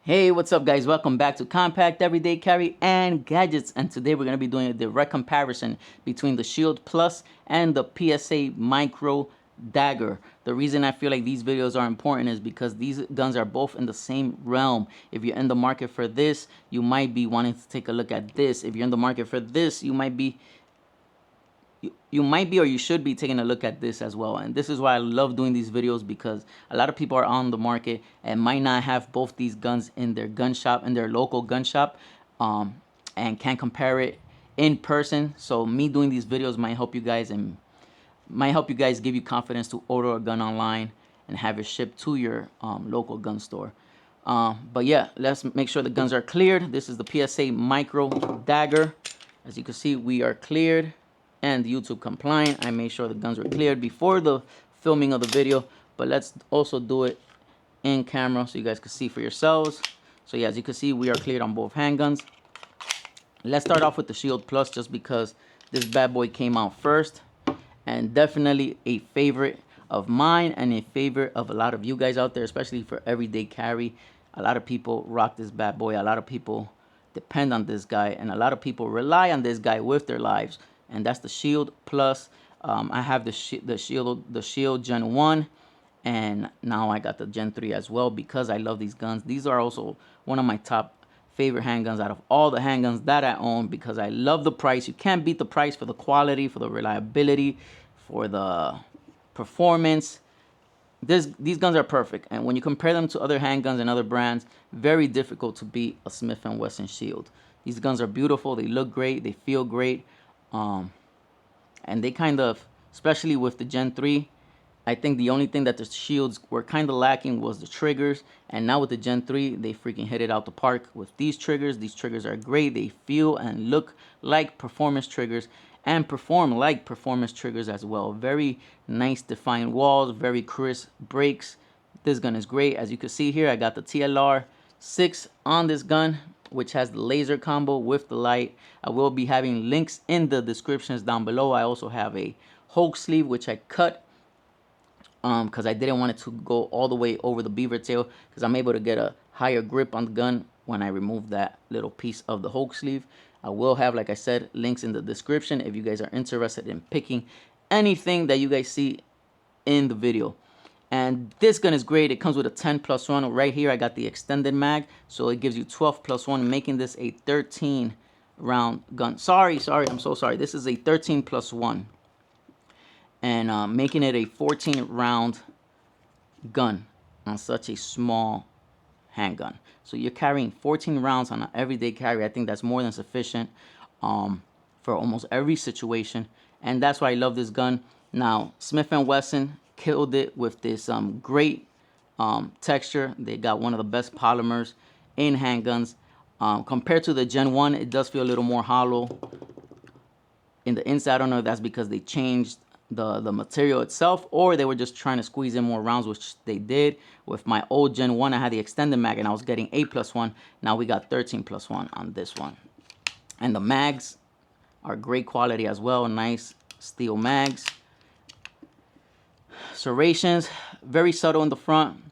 Hey, what's up guys? Welcome back to Compact Everyday Carry and Gadgets, and today we're going to be doing a direct comparison between the Shield Plus and the PSA Micro Dagger. The reason I feel like these videos are important is because these guns are both in the same realm. If you're in the market for this, you might be wanting to take a look at this. If you're in the market for this, you might be or you should be taking a look at this as well. And this is why I love doing these videos, because a lot of people are on the market and might not have both these guns in their gun shop, in their local gun shop, and can't compare it in person. So me doing these videos might help you guys, and might help you guys, give you confidence to order a gun online and have it shipped to your local gun store. But yeah, let's make sure the guns are cleared. This is the PSA Micro Dagger. As you can see, we are cleared and YouTube compliant. I made sure the guns were cleared before the filming of the video, but let's also do it in camera so you guys can see for yourselves. So yeah, as you can see, we are cleared on both handguns. Let's start off with the Shield Plus, just because this bad boy came out first, and definitely a favorite of mine and a favorite of a lot of you guys out there, especially for everyday carry. A lot of people rock this bad boy. A lot of people depend on this guy, and a lot of people rely on this guy with their lives, and that's the Shield Plus. I have the Shield Gen 1, and now I got the Gen 3 as well, because I love these guns. These are also one of my top favorite handguns out of all the handguns that I own, because I love the price. You can't beat the price for the quality, for the reliability, for the performance. These guns are perfect, and when you compare them to other handguns and other brands, very difficult to beat a Smith & Wesson Shield. These guns are beautiful, they look great, they feel great, and they kind of, especially with the Gen 3, I think the only thing that the Shields were kind of lacking was the triggers, and now with the Gen 3, they freaking hit it out the park with these triggers. These triggers are great. They feel and look like performance triggers, and perform like performance triggers as well. Very nice defined walls, very crisp brakes. This gun is great. As you can see here, I got the TLR 6 on this gun, which has the laser combo with the light. I will be having links in the descriptions down below. I also have a Hulk sleeve, which I cut because I didn't want it to go all the way over the beaver tail, because I'm able to get a higher grip on the gun when I remove that little piece of the Hulk sleeve. I will have, like I said, links in the description if you guys are interested in picking anything that you guys see in the video. And this gun is great. It comes with a 10+1. Right here I got the extended mag, so it gives you 12+1, making this a 13 round gun. Sorry, I'm so sorry. This is a 13+1, and making it a 14 round gun on such a small handgun. So you're carrying 14 rounds on an everyday carry. I think that's more than sufficient for almost every situation, and that's why I love this gun. Now, Smith & Wesson killed it with this great texture. They got one of the best polymers in handguns. Compared to the Gen 1, it does feel a little more hollow in the inside. I don't know if that's because they changed the material itself, or they were just trying to squeeze in more rounds, which they did. With my old Gen 1, I had the extended mag and I was getting 8+1. Now we got 13+1 on this one. And the mags are great quality as well. Nice steel mags. Serrations, very subtle in the front,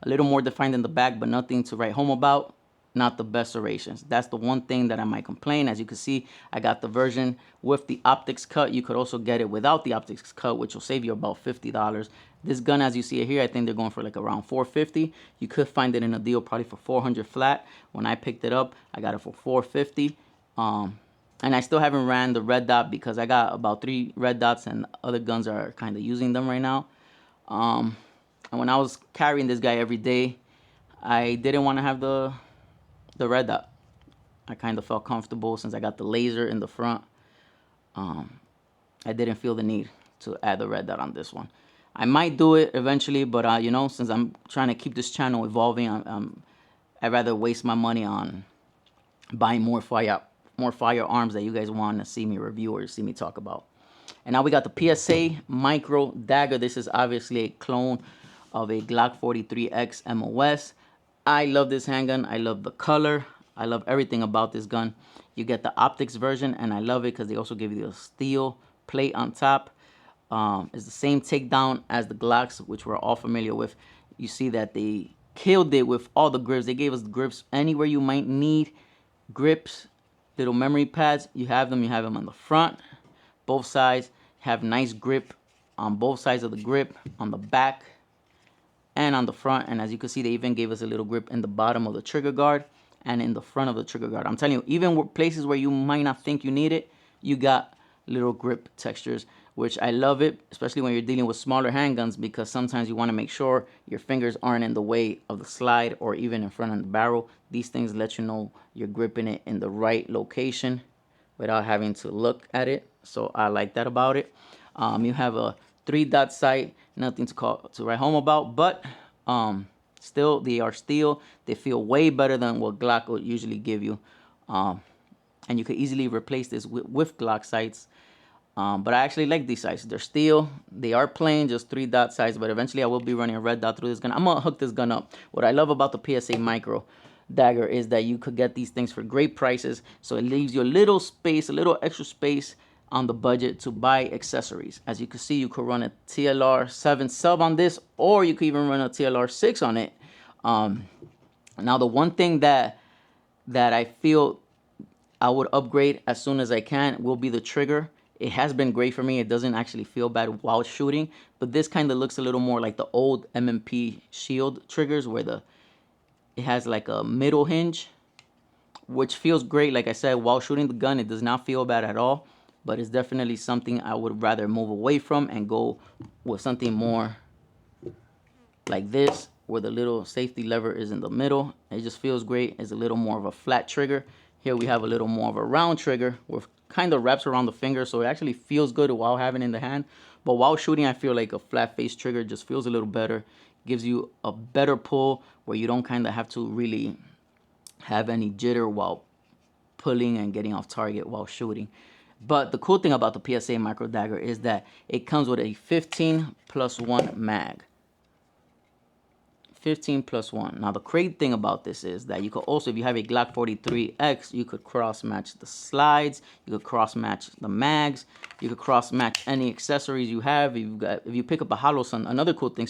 a little more defined in the back, but nothing to write home about. Not the best serrations. That's the one thing that I might complain. As you can see, I got the version with the optics cut. You could also get it without the optics cut, which will save you about $50. This gun, as you see it here, I think they're going for like around $450. You could find it in a deal probably for $400 flat. When I picked it up, I got it for $450. And I still haven't ran the red dot, because I got about 3 red dots and other guns are kind of using them right now. And when I was carrying this guy every day, I didn't want to have the red dot. I kind of felt comfortable since I got the laser in the front. I didn't feel the need to add the red dot on this one. I might do it eventually, but you know, since I'm trying to keep this channel evolving, I'd rather waste my money on buying more firearms that you guys want to see me review or see me talk about. And now we got the PSA Micro Dagger. This is obviously a clone of a Glock 43X MOS. I love this handgun. I love the color. I love everything about this gun. You get the optics version, and I love it because they also give you a steel plate on top. It's the same takedown as the Glocks, which we're all familiar with. You see that they killed it with all the grips. They gave us grips anywhere you might need grips, little memory pads. You have them on the front, both sides. Have nice grip on both sides of the grip, on the back and on the front. And as you can see, they even gave us a little grip in the bottom of the trigger guard and in the front of the trigger guard. I'm telling you, even places where you might not think you need it, you got little grip textures, which I love it, especially when you're dealing with smaller handguns, because sometimes you want to make sure your fingers aren't in the way of the slide or even in front of the barrel. These things let you know you're gripping it in the right location without having to look at it. So I like that about it. You have a 3-dot sight, nothing to write home about, but still, they are steel. They feel way better than what Glock would usually give you. And you could easily replace this with Glock sights. But I actually like these sights. They're steel. They are plain, just 3-dot sights, but eventually I will be running a red dot through this gun. I'm going to hook this gun up. What I love about the PSA Micro Dagger is that you could get these things for great prices. So it leaves you a little space, a little extra space on the budget to buy accessories. As you can see, you could run a TLR 7 sub on this, or you could even run a TLR 6 on it. Now the one thing that I feel I would upgrade as soon as I can will be the trigger. It has been great for me. It doesn't actually feel bad while shooting, but this kind of looks a little more like the old M&P Shield triggers, where it has like a middle hinge, which feels great. Like I said, while shooting the gun, it does not feel bad at all, but it's definitely something I would rather move away from and go with something more like this, where the little safety lever is in the middle. It just feels great. It's a little more of a flat trigger. Here we have a little more of a round trigger with kind of wraps around the finger, so it actually feels good while having it in the hand. But while shooting, I feel like a flat face trigger just feels a little better. Gives you a better pull where you don't kind of have to really have any jitter while pulling and getting off target while shooting. But the cool thing about the PSA Micro Dagger is that it comes with a 15+1 mag. 15+1. Now the great thing about this is that you could also, if you have a Glock 43X, you could cross match the slides, you could cross match the mags, you could cross match any accessories you have. If you pick up a Holosun, another cool thing,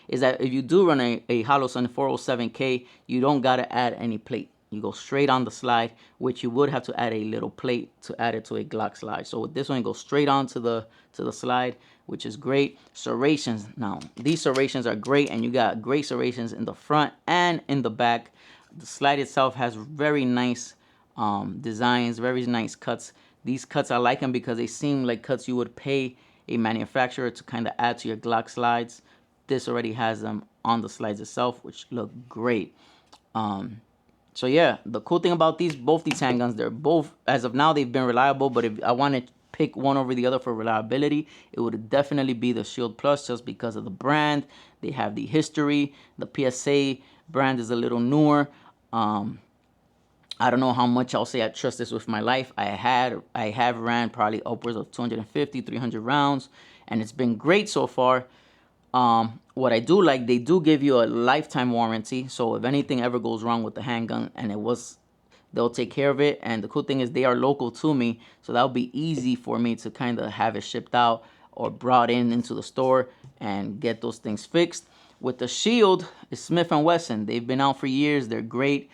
is that if you do run a Holosun 407K, you don't gotta add any plate. You go straight on the slide, which you would have to add a little plate to add it to a Glock slide. So with this one, it goes straight on to the slide, which is great. Serrations. Now, these serrations are great, and you got great serrations in the front and in the back. The slide itself has very nice designs, very nice cuts. These cuts, I like them because they seem like cuts you would pay a manufacturer to kind of add to your Glock slides. This already has them on the slides itself, which look great. So yeah, the cool thing about both these handguns, they're both, as of now, they've been reliable. But if I want to pick one over the other for reliability, it would definitely be the Shield Plus, just because of the brand. They have the history. The PSA brand is a little newer. I don't know how much I'll say I trust this with my life. I have ran probably upwards of 250, 300 rounds, and it's been great so far. What I do like, they do give you a lifetime warranty. So if anything ever goes wrong with the handgun, and they'll take care of it. And the cool thing is they are local to me, so that'll be easy for me to kind of have it shipped out or brought into the store and get those things fixed. With the Shield, it's Smith & Wesson. They've been out for years. They're great.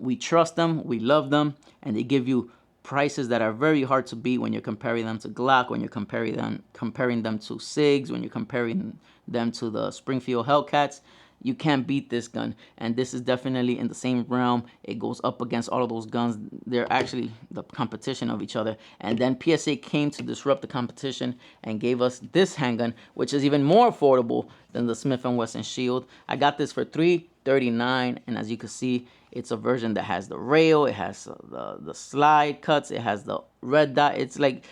We trust them. We love them. And they give you prices that are very hard to beat when you're comparing them to Glock, when you're comparing them to SIGs, when you're comparing them to the Springfield Hellcats. You can't beat this gun, and this is definitely in the same realm. It goes up against all of those guns. They're actually the competition of each other. And then PSA came to disrupt the competition and gave us this handgun, which is even more affordable than the Smith & Wesson Shield. I got this for $339, and as you can see, it's a version that has the rail, it has the slide cuts, it has the red dot. It's like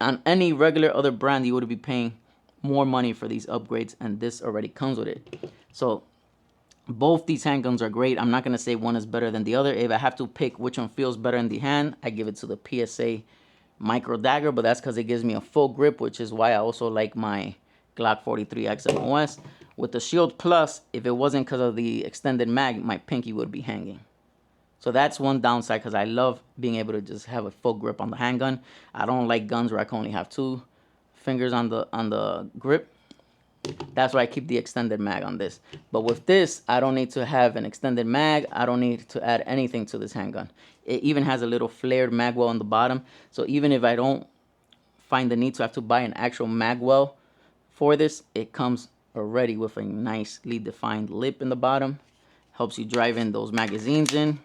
on any regular other brand, you would be paying more money for these upgrades, and this already comes with it. So both these handguns are great. I'm not going to say one is better than the other. If I have to pick which one feels better in the hand, I give it to the PSA Micro Dagger, but that's because it gives me a full grip, which is why I also like my Glock 43X MOS. With the Shield Plus, if it wasn't because of the extended mag, my pinky would be hanging. So that's one downside, because I love being able to just have a full grip on the handgun. I don't like guns where I can only have two fingers on the grip. That's why I keep the extended mag on this. But with this, I don't need to have an extended mag. I don't need to add anything to this handgun. It even has a little flared mag well on the bottom. So even if I don't find the need to have to buy an actual mag well for this, it comes already with a nicely defined lip in the bottom. Helps you drive in those magazines in.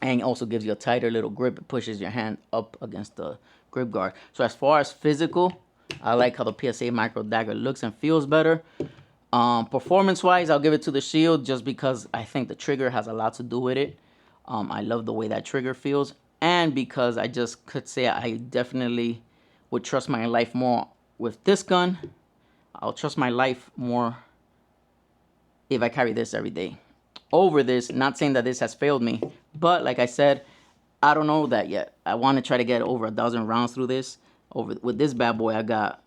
And also gives you a tighter little grip. It pushes your hand up against the grip guard. So as far as physical, I like how the PSA Micro Dagger looks and feels better. Performance-wise, I'll give it to the Shield just because I think the trigger has a lot to do with it. I love the way that trigger feels. And because I just could say I definitely would trust my life more with this gun. I'll trust my life more if I carry this every day over this. Not saying that this has failed me, but like I said, I don't know that yet. I want to try to get over 1,000 rounds through this. With this bad boy, I got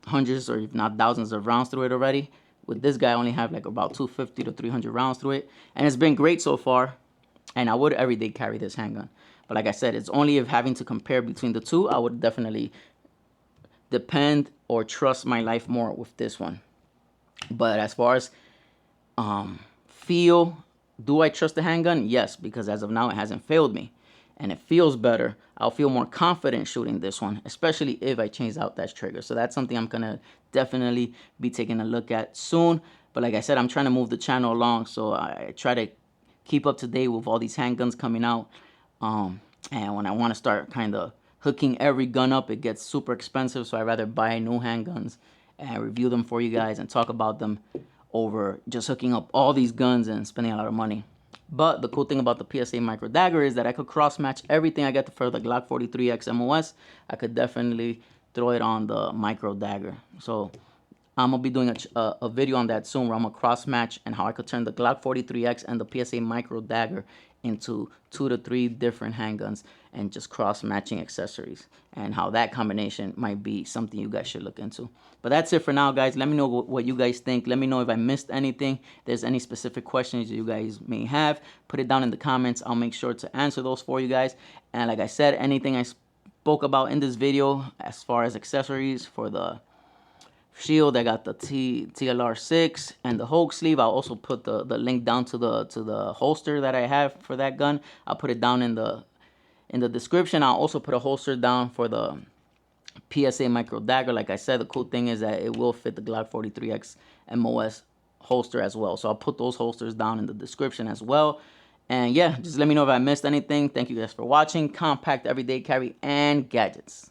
hundreds or if not thousands of rounds through it already. With this guy, I only have like about 250 to 300 rounds through it, and it's been great so far. And I would every day carry this handgun. But like I said, it's only if having to compare between the two, I would definitely depend or trust my life more with this one. But as far as feel, do I trust the handgun? Yes, because as of now, it hasn't failed me. And it feels better. I'll feel more confident shooting this one, especially if I change out that trigger. So that's something I'm going to definitely be taking a look at soon. But like I said, I'm trying to move the channel along, so I try to keep up to date with all these handguns coming out. And when I want to start kind of hooking every gun up, it gets super expensive. So I'd rather buy new handguns and review them for you guys and talk about them over just hooking up all these guns and spending a lot of money. But the cool thing about the PSA Micro Dagger is that I could cross-match everything I get for the Glock 43X MOS. I could definitely throw it on the Micro Dagger. So I'm going to be doing a video on that soon where I'm going to cross-match and how I could turn the Glock 43X and the PSA Micro Dagger into 2 to 3 different handguns and just cross-matching accessories, and how that combination might be something you guys should look into. But that's it for now, guys. Let me know what you guys think. Let me know if I missed anything. If there's any specific questions you guys may have, put it down in the comments. I'll make sure to answer those for you guys. And like I said, anything I spoke about in this video as far as accessories for the Shield, I got the TLR6 and the Hulk sleeve. I'll also put the link down to the holster that I have for that gun. I'll put it down in the description. I'll also put a holster down for the PSA Micro Dagger. Like I said, the cool thing is that it will fit the Glock 43X MOS holster as well. So I'll put those holsters down in the description as well. And yeah, just let me know if I missed anything. Thank you guys for watching. Compact everyday carry and gadgets.